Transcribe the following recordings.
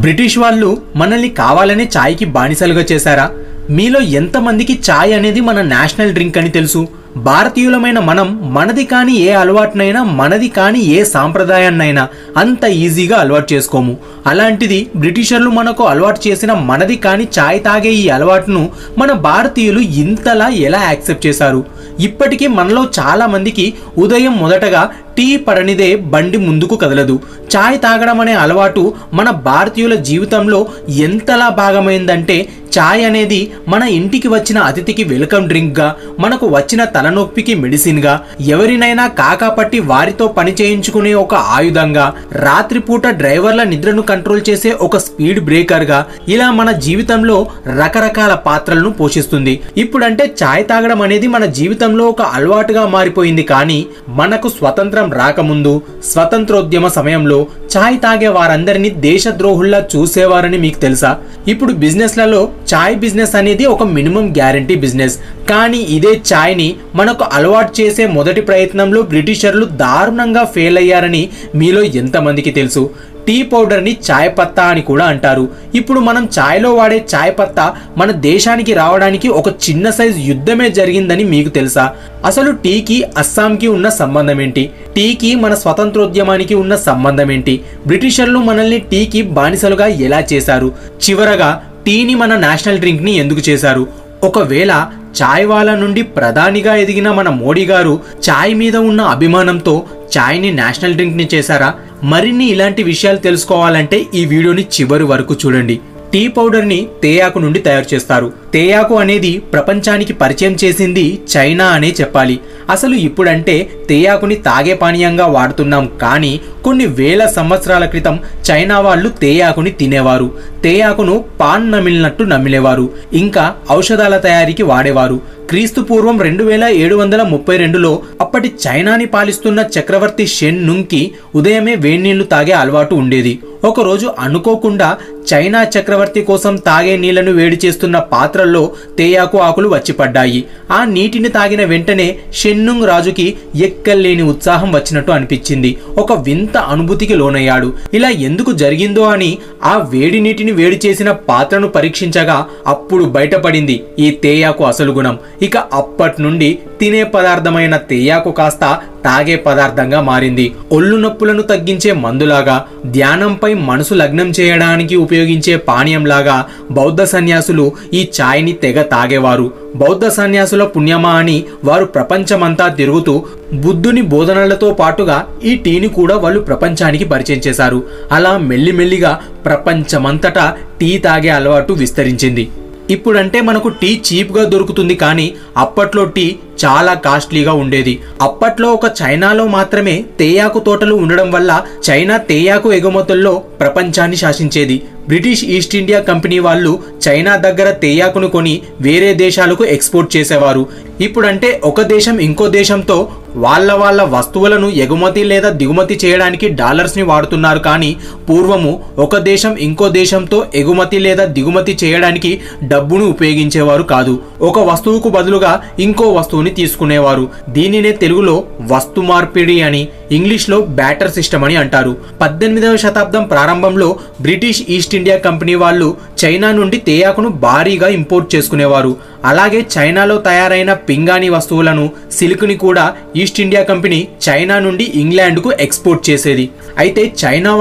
British వాళ్ళు మనల్ని కావాలనే ఛాయ్కి బానిసలుగా చేశారా? మీలో ఎంతమందికి ఛాయ్ అనేది మన నేషనల్ డ్రింక్ అని తెలుసు? భారతీయులమైన మనం మనది కాని ఏ అలవాటునైనా, మనది కాని ఏ సాంప్రదాయాన్నైనా అంత ఈజీగా అలవాటు చేసుకోము. అలాంటిది బ్రిటిషర్లు మనకు అలవాటు చేసిన మనది కాని ఛాయ్ తాగే ఈ అలవాటును మన భారతీయులు ఇంతలా ఎలా యాక్సెప్ట్ చేశారు? ఇప్పటికీ మనలో చాలా మందికి ఉదయం మొదటగా టీ పడనిదే బండి ముందుకు కదలదు. ఛాయ్ తాగడం అనే అలవాటు మన భారతీయుల జీవితంలో ఎంతలా భాగమైందంటే, ఛాయ్ అనేది మన ఇంటికి వచ్చిన అతిథికి వెల్కమ్ డ్రింక్గా, మనకు వచ్చిన తలనొప్పికి మెడిసిన్గా, ఎవరినైనా కాకాపట్టి వారితో పని చేయించుకునే ఒక ఆయుధంగా, రాత్రిపూట డ్రైవర్ల నిద్రను కంట్రోల్ చేసే ఒక స్పీడ్ బ్రేకర్గా, ఇలా మన జీవితంలో రకరకాల పాత్రలను పోషిస్తుంది. ఇప్పుడంటే ఛాయ్ తాగడం అనేది మన జీవితంలో ఒక అలవాటుగా మారిపోయింది. కానీ మనకు స్వతంత్రం రాకముందు, స్వతంత్రోద్యమ సమయంలో ఛాయ్ తాగే వారందరినీ దేశద్రోహుల్లా చూసేవారని మీకు తెలుసా? ఇప్పుడు బిజినెస్లలో ఛాయ్ బిజినెస్ అనేది ఒక మినిమం గ్యారంటీ బిజినెస్. కానీ ఇదే ఛాయ్ని మనకు అలవాటు చేసే మొదటి ప్రయత్నంలో బ్రిటిషర్లు దారుణంగా ఫెయిల్ అయ్యారని మీలో ఎంతమందికి తెలుసు? టీ పౌడర్ని ఛాయ్ పత్తా అని కూడా అంటారు. ఇప్పుడు మనం ఛాయ్లో వాడే ఛాయ్ పత్తా మన దేశానికి రావడానికి ఒక చిన్న సైజ్ యుద్ధమే జరిగిందని మీకు తెలుసా? అసలు టీకి అస్సాంకి ఉన్న సంబంధం ఏంటి? టీకి మన స్వతంత్రోద్యమానికి ఉన్న సంబంధం ఏంటి? బ్రిటిషర్లు మనల్ని టీకి బానిసలుగా ఎలా చేశారు? చివరగా టీని మన నేషనల్ డ్రింక్ని ఎందుకు చేశారు? ఒకవేళ ఛాయ్ వాలా నుండి ప్రధానిగా ఎదిగిన మన మోడీ గారు ఛాయ్ మీద ఉన్న అభిమానంతో ఛాయ్ని నేషనల్ డ్రింక్ని చేశారా? మరిన్ని ఇలాంటి విషయాలు తెలుసుకోవాలంటే ఈ వీడియోని చివరి వరకు చూడండి. టీ పౌడర్ని తేయాకు నుండి తయారు చేస్తారు. తేయాకు అనేది ప్రపంచానికి పరిచయం చేసింది చైనా అనే చెప్పాలి. అసలు ఇప్పుడంటే తేయాకుని తాగే పానీయంగా వాడుతున్నాం. కానీ కొన్ని వేల సంవత్సరాల క్రితం చైనా వాళ్ళు తేయాకుని తినేవారు. తేయాకును పాన్ నమిలినట్టు నమిలేవారు. ఇంకా ఔషధాల తయారీకి వాడేవారు. క్రీస్తు పూర్వం 2732లో అప్పటి చైనాని పాలిస్తున్న చక్రవర్తి షెన్ నుంగ్కి ఉదయమే వేడినీళ్లు తాగే అలవాటు ఉండేది. ఒకరోజు అనుకోకుండా చైనా చక్రవర్తి కోసం తాగే నీళ్లను వేడి చేస్తున్న పాత్రల్లో తేయాకు ఆకులు వచ్చి పడ్డాయి. ఆ నీటిని తాగిన వెంటనే షెన్నుంగ్ రాజుకి ఎక్కలేని ఉత్సాహం వచ్చినట్టు అనిపించింది. ఒక వింత అనుభూతికి లోనయ్యాడు. ఇలా ఎందుకు జరిగిందో అని ఆ వేడి నీటిని వేడి చేసిన పాత్రను పరీక్షించగా అప్పుడు బయటపడింది ఈ తేయాకు అసలు గుణం. ఇక అప్పటి నుండి తినే పదార్థమైన తేయాకు కాస్త తాగే పదార్థంగా మారింది. ఒళ్ళు నొప్పులను తగ్గించే మందులాగా, ధ్యానంపై మనసు లగ్నం చేయడానికి ఉపయోగించే పానీయంలాగా బౌద్ధ సన్యాసులు ఈ ఛాయ్ని తెగ తాగేవారు. బౌద్ధ సన్యాసుల పుణ్యమా అని వారు ప్రపంచమంతా తిరుగుతూ బుద్ధుని బోధనలతో పాటుగా ఈ టీని కూడా వాళ్ళు ప్రపంచానికి పరిచయం చేశారు. అలా మెల్లిమెల్లిగా ప్రపంచమంతటా టీ తాగే అలవాటు విస్తరించింది. ఇప్పుడంటే మనకు టీ చీప్గా దొరుకుతుంది. కానీ అప్పట్లో టీ చాలా కాస్ట్లీగా ఉండేది. అప్పట్లో ఒక చైనాలో మాత్రమే తేయాకు తోటలు ఉండడం వల్ల చైనా తేయాకు ఎగుమతుల్లో ప్రపంచాన్ని శాసించేది. బ్రిటిష్ ఈస్ట్ ఇండియా కంపెనీ వాళ్ళు చైనా దగ్గర తేయాకును కొని వేరే దేశాలకు ఎక్స్పోర్ట్ చేసేవారు. ఇప్పుడంటే ఒక దేశం ఇంకో దేశంతో వాళ్ళ వస్తువులను ఎగుమతి లేదా దిగుమతి చేయడానికి డాలర్స్ని వాడుతున్నారు. కానీ పూర్వము ఒక దేశం ఇంకో దేశంతో ఎగుమతి లేదా దిగుమతి చేయడానికి డబ్బును ఉపయోగించేవారు కాదు. ఒక వస్తువుకు బదులుగా ఇంకో వస్తువుని తీసుకునేవారు. దీనినే తెలుగులో వస్తు మార్పిడి అని, ఇంగ్లీష్లో బ్యాటర్ సిస్టమ్ అని అంటారు. 18వ శతాబ్దం ప్రారంభంలో బ్రిటిష్ ఈస్ట్ ఇండియా కంపెనీ వాళ్ళు చైనా నుండి తేయాకును భారీగా ఇంపోర్ట్ చేసుకునేవారు. అలాగే చైనాలో తయారైన పింగాణి వస్తువులను, సిల్క్ని కూడా ఈస్ట్ ఇండియా కంపెనీ చైనా నుండి ఇంగ్లాండ్కు ఎక్స్పోర్ట్ చేసేది. అయితే చైనా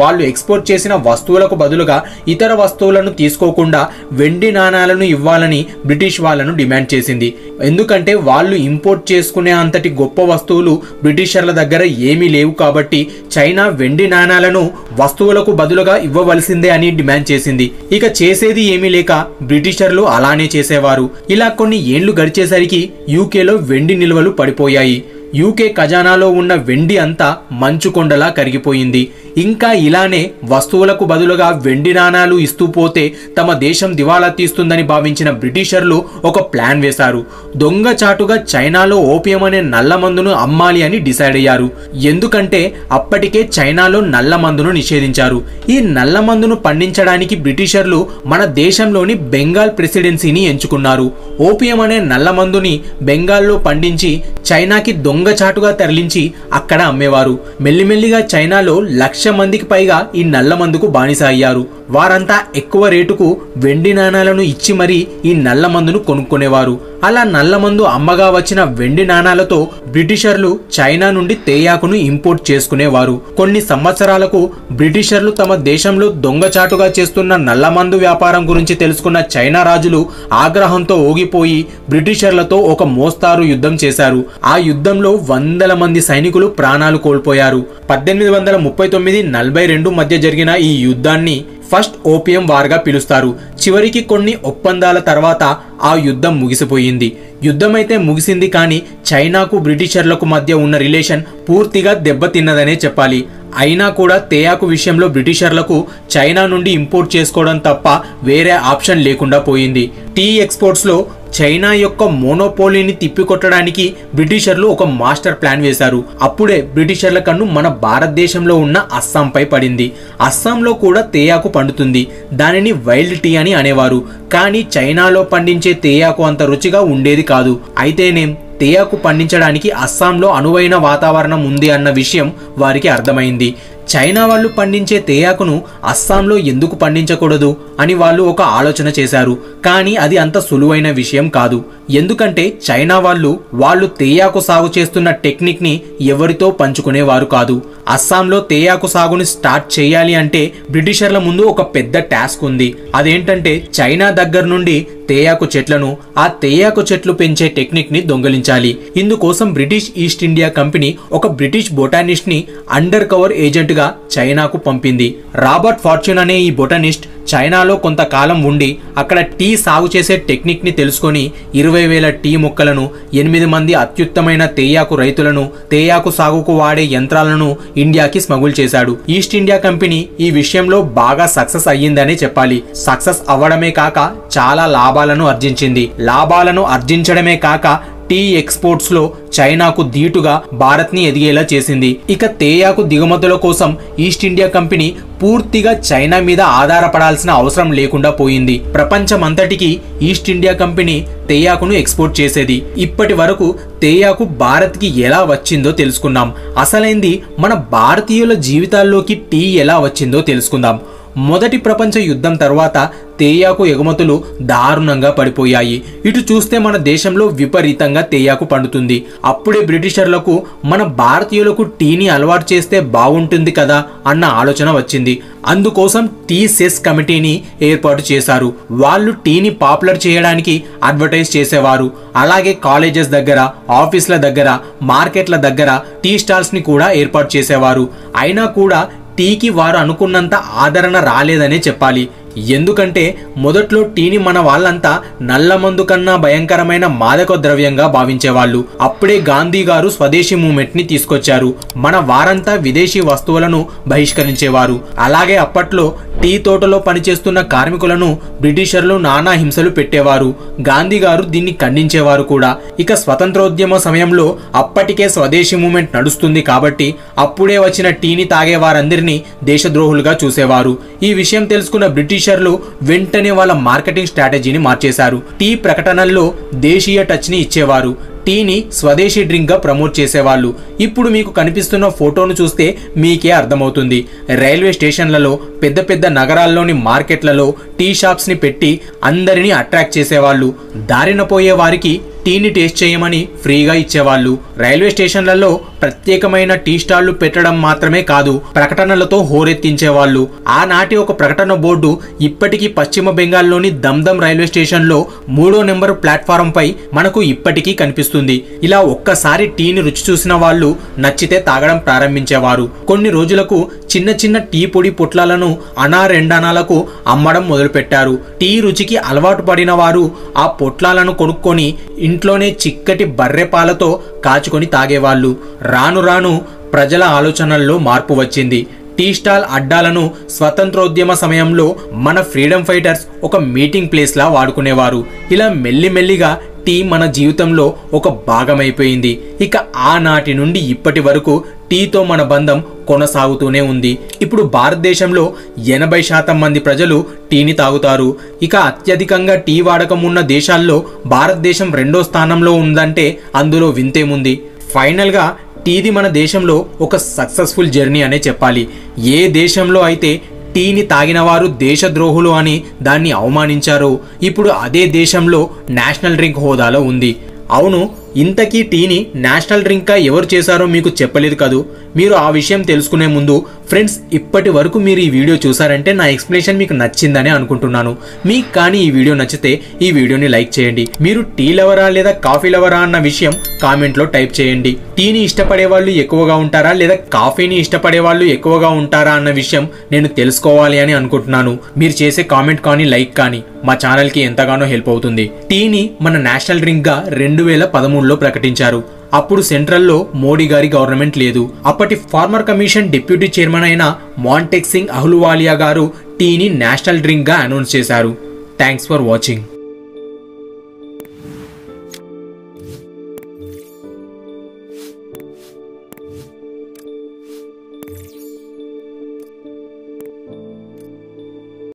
వాళ్ళు ఎక్స్పోర్ట్ చేసిన వస్తువులకు బదులుగా ఇతర వస్తువులను తీసుకోకుండా వెండి నాణాలను ఇవ్వాలని బ్రిటిష్ వాళ్ళను డిమాండ్ చేసింది. ఎందుకంటే వాళ్ళు ఇంపోర్ట్ చేసుకునే అంతటి గొప్ప వస్తువులు బ్రిటిషర్ల దగ్గర ఏమీ లేవు. కాబట్టి చైనా వెండి నాణాలను వస్తువులకు బదులుగా ఇవ్వవలసిందే అని డిమాండ్ చేసింది. ఇక చేసేది ఏమీ లేక బ్రిటిషర్లు అలానే చేసేవారు. ఇలా కొన్ని ఏళ్లు గడిచేసరికి యూకేలో వెండి నిల్వలు పడిపోయాయి. యూకే ఖజానాలో ఉన్న వెండి అంతా మంచుకొండలా కరిగిపోయింది. ఇంకా ఇలానే వస్తువులకు బదులుగా వెండి నాణాలు ఇస్తూ పోతే తమ దేశం దివాలా తీస్తుందని భావించిన బ్రిటిషర్లు ఒక ప్లాన్ వేశారు. దొంగచాటుగా చైనాలో ఓపియం అనే నల్ల మందును అమ్మాలి అని డిసైడ్ అయ్యారు. ఎందుకంటే అప్పటికే చైనాలో నల్ల మందును నిషేధించారు. ఈ నల్ల మందును పండించడానికి బ్రిటిషర్లు మన దేశంలోని బెంగాల్ ప్రెసిడెన్సీని ఎంచుకున్నారు. ఓపియం అనే నల్ల మందుని బెంగాల్లో పండించి చైనాకి దొంగ దొంగచాటుగా తరలించి అక్కడ అమ్మేవారు. మెల్లిమెల్లిగా చైనాలో 1,00,000 మందికి పైగా ఈ నల్ల మందుకు బానిస అయ్యారు. వారంతా ఎక్కువ రేటుకు వెండి నాణాలను ఇచ్చి మరీ ఈ నల్ల మందును కొనుక్కునేవారు. అలా నల్ల మందు అమ్మగా వచ్చిన వెండి నాణాలతో బ్రిటిషర్లు చైనా నుండి తేయాకును ఇంపోర్ట్ చేసుకునేవారు. కొన్ని సంవత్సరాలకు బ్రిటిషర్లు తమ దేశంలో దొంగచాటుగా చేస్తున్న నల్ల మందు వ్యాపారం గురించి తెలుసుకున్న చైనా రాజులు ఆగ్రహంతో ఊగిపోయి బ్రిటిషర్లతో ఒక మోస్తారు యుద్ధం చేశారు. ఆ యుద్ధంలో వందల మంది సైనికులు ప్రాణాలు కోల్పోయారు. 1839-42 మధ్య జరిగిన ఈ యుద్ధాన్ని ఫస్ట్ ఓపియం వార్ గా పిలుస్తారు. చివరికి కొన్ని ఒప్పందాల తర్వాత ఆ యుద్ధం ముగిసిపోయింది. యుద్ధమైతే ముగిసింది, కానీ చైనాకు బ్రిటిషర్లకు మధ్య ఉన్న రిలేషన్ పూర్తిగా దెబ్బతిన్నదనే చెప్పాలి. అయినా కూడా తేయాకు విషయంలో బ్రిటిషర్లకు చైనా నుండి ఇంపోర్ట్ చేసుకోవడం తప్ప వేరే ఆప్షన్ లేకుండా పోయింది. టీ ఎక్స్పోర్ట్స్ లో చైనా యొక్క మోనోపోలీని తిప్పికొట్టడానికి బ్రిటిషర్లు ఒక మాస్టర్ ప్లాన్ వేశారు. అప్పుడే బ్రిటిషర్ల కన్ను మన భారతదేశంలో ఉన్న అస్సాంపై పడింది. అస్సాంలో కూడా తేయాకు పండుతుంది. దానిని వైల్డ్ టీ అని అనేవారు. కానీ చైనాలో పండించే తేయాకు అంత రుచిగా ఉండేది కాదు. అయితేనేం తేయాకు పండించడానికి అస్సాంలో అనువైన వాతావరణం ఉంది అన్న విషయం వారికి అర్థమైంది. చైనా వాళ్ళు పండించే తేయాకును అస్సాంలో ఎందుకు పండించకూడదు అని వాళ్ళు ఒక ఆలోచన చేశారు. కానీ అది అంత సులువైన విషయం కాదు. ఎందుకంటే చైనా వాళ్ళు తేయాకు సాగు చేస్తున్న టెక్నిక్ ని ఎవరితో పంచుకునేవారు కాదు. అస్సాంలో తేయాకు సాగుని స్టార్ట్ చేయాలి అంటే బ్రిటిషర్ల ముందు ఒక పెద్ద టాస్క్ ఉంది. అదేంటంటే చైనా దగ్గర నుండి తేయాకు చెట్లను, ఆ తేయాకు చెట్లు పెంచే టెక్నిక్ ని దొంగిలించాలి. ఇందుకోసం బ్రిటిష్ ఈస్ట్ ఇండియా కంపెనీ ఒక బ్రిటిష్ బొటానిస్ట్ ని అండర్ కవర్ ఏజెంట్ గా చైనాకు పంపింది. రాబర్ట్ ఫార్చ్యూన్ అనే ఈ బొటానిస్ట్ చైనాలో కొంతకాలం ఉండి అక్కడ టీ సాగు చేసే టెక్నిక్ ని తెలుసుకొని 20,000 టీ మొక్కలను, 8 మంది అత్యుత్తమైన తేయాకు రైతులను, తేయాకు సాగుకు వాడే యంత్రాలను ఇండియాకి స్మగుల్ చేశాడు. ఈస్ట్ ఇండియా కంపెనీ ఈ విషయంలో బాగా సక్సెస్ అయ్యిందనే చెప్పాలి. సక్సెస్ అవ్వడమే కాక చాలా లాభాలను ఆర్జించింది. లాభాలను ఆర్జించడమే కాక టీ ఎక్స్పోర్ట్స్ లో చైనాకు ధీటుగా భారత్ ని ఎదిగేలా చేసింది. ఇక తేయాకు దిగుమతుల కోసం ఈస్ట్ ఇండియా కంపెనీ పూర్తిగా చైనా మీద ఆధారపడాల్సిన అవసరం లేకుండా పోయింది. ప్రపంచమంతటికి ఈస్ట్ ఇండియా కంపెనీ తేయాకును ఎక్స్పోర్ట్ చేసేది. ఇప్పటి వరకు తేయాకు భారత్ కి ఎలా వచ్చిందో తెలుసుకున్నాం. అసలైంది మన భారతీయుల జీవితాల్లోకి టీ ఎలా వచ్చిందో తెలుసుకుందాం. మొదటి ప్రపంచ యుద్ధం తర్వాత తేయాకు ఎగుమతులు దారుణంగా పడిపోయాయి. ఇటు చూస్తే మన దేశంలో విపరీతంగా తేయాకు పండుతుంది. అప్పుడే బ్రిటిషర్లకు మన భారతీయులకు టీని అలవాటు చేస్తే బాగుంటుంది కదా అన్న ఆలోచన వచ్చింది. అందుకోసం టీ సెస్ కమిటీని ఏర్పాటు చేశారు. వాళ్ళు టీని పాపులర్ చేయడానికి అడ్వర్టైజ్ చేసేవారు. అలాగే కాలేజెస్ దగ్గర, ఆఫీసుల దగ్గర, మార్కెట్ల దగ్గర టీ స్టాల్స్ ని కూడా ఏర్పాటు చేసేవారు. అయినా కూడా టీకి వారు అనుకున్నంత ఆదరణ రాలేదనే చెప్పాలి. ఎందుకంటే మొదట్లో టీని మన వాళ్ళంతా నల్ల మందు కన్నా భయంకరమైన మాదక ద్రవ్యంగా భావించేవాళ్ళు. అప్పుడే గాంధీ గారు స్వదేశీ మూవ్మెంట్ ని తీసుకొచ్చారు. మన వారంతా విదేశీ వస్తువులను బహిష్కరించేవారు. అలాగే అప్పట్లో టీ తోటలో పనిచేస్తున్న కార్మికులను బ్రిటిషర్లు నానా హింసలు పెట్టేవారు. గాంధీ గారు దీన్ని ఖండించేవారు కూడా. ఇక స్వతంత్రోద్యమ సమయంలో అప్పటికే స్వదేశీ మూవ్మెంట్ నడుస్తుంది కాబట్టి అప్పుడే వచ్చిన టీని తాగే వారందరినీ దేశద్రోహులుగా చూసేవారు. ఈ విషయం తెలుసుకున్న బ్రిటిషర్లు వెంటనే వాళ్ళ మార్కెటింగ్ స్ట్రాటజీని మార్చేశారు. టీ ప్రకటనల్లో దేశీయ టచ్ ని ఇచ్చేవారు. టీని స్వదేశీ డ్రింక్ గా ప్రమోట్ చేసేవాళ్ళు. ఇప్పుడు మీకు కనిపిస్తున్న ఫోటోను చూస్తే మీకే అర్థమవుతుంది. రైల్వే స్టేషన్లలో, పెద్ద పెద్ద నగరాల్లోని మార్కెట్లలో టీ షాప్స్ ని పెట్టి అందరినీ అట్రాక్ట్ చేసేవాళ్ళు. దారిన పోయే వారికి టీని టేస్ట్ చేయమని ఫ్రీగా ఇచ్చేవాళ్ళు. రైల్వే స్టేషన్లలో ప్రత్యేకమైన టీ స్టాళ్లు పెట్టడం మాత్రమే కాదు, ప్రకటనలతో హోరెత్తించేవాళ్ళు. ఆనాటి ఒక ప్రకటన బోర్డు ఇప్పటికీ పశ్చిమ బెంగాల్లోని దమ్దమ్ రైల్వే స్టేషన్ లో 3వ నెంబర్ ప్లాట్ఫారం పై మనకు ఇప్పటికీ కనిపిస్తుంది. ఇలా ఒక్కసారి టీని రుచి చూసిన వాళ్ళు నచ్చితే తాగడం ప్రారంభించేవారు. కొన్ని రోజులకు చిన్న చిన్న టీ పొడి పొట్లాలను అనా రెండనాలకు అమ్మడం మొదలుపెట్టారు. టీ రుచికి అలవాటు పడిన వారు ఆ పొట్లాలను కొనుక్కొని ఇంట్లోనే చిక్కటి బర్రె పాలతో కాచుకొని తాగేవాళ్ళు. రాను రాను ప్రజల ఆలోచనల్లో మార్పు వచ్చింది. టీ స్టాల్ అడ్డాలను స్వతంత్రోద్యమ సమయంలో మన ఫ్రీడమ్ ఫైటర్స్ ఒక మీటింగ్ ప్లేస్ లా వాడుకునేవారు. ఇలా మెల్లిమెల్లిగా టీ మన జీవితంలో ఒక భాగమైపోయింది. ఇక ఆనాటి నుండి ఇప్పటి వరకు టీతో మన బంధం కొనసాగుతూనే ఉంది. ఇప్పుడు భారతదేశంలో 80% మంది ప్రజలు టీని తాగుతారు. ఇక అత్యధికంగా టీ వాడకం ఉన్న దేశాల్లో భారతదేశం 2వ స్థానంలో ఉందంటే అందులో వింతేముంది. ఫైనల్గా టీది మన దేశంలో ఒక సక్సెస్ఫుల్ జర్నీ అనే చెప్పాలి. ఏ దేశంలో అయితే టీని తాగిన వారు దేశద్రోహులు అని దాన్ని అవమానించారో ఇప్పుడు అదే దేశంలో నేషనల్ డ్రింక్ హోదాలో ఉంది. అవును, ఇంతకీ టీని నేషనల్ డ్రింక్గా ఎవరు చేశారో మీకు చెప్పలేదు కదూ. మీరు ఆ విషయం తెలుసుకునే ముందు ఫ్రెండ్స్, ఇప్పటి వరకు మీరు ఈ వీడియో చూసారంటే నా ఎక్స్ప్లెనేషన్ మీకు నచ్చిందని అనుకుంటున్నాను. మీకు కానీ ఈ వీడియో నచ్చితే ఈ వీడియోని లైక్ చేయండి. మీరు టీ లవరా లేదా కాఫీ లవరా అన్న విషయం కామెంట్లో టైప్ చేయండి. టీని ఇష్టపడే వాళ్ళు ఎక్కువగా ఉంటారా లేదా కాఫీని ఇష్టపడే వాళ్ళు ఎక్కువగా ఉంటారా అన్న విషయం నేను తెలుసుకోవాలి అని అనుకుంటున్నాను. మీరు చేసే కామెంట్ కానీ లైక్ కానీ మా ఛానల్కి ఎంతగానో హెల్ప్ అవుతుంది. టీని మన నేషనల్ డ్రింక్గా 2013లో ప్రకటించారు. అప్పుడు సెంట్రల్లో మోడీ గారి గవర్నమెంట్ లేదు. అప్పటి ఫార్మర్ కమిషన్ డిప్యూటీ చైర్మన్ అయిన మాంటెక్ సింగ్ అహ్లూవాలియా గారు టీని నేషనల్ డ్రింక్గా అనౌన్స్ చేశారు. Thanks for watching.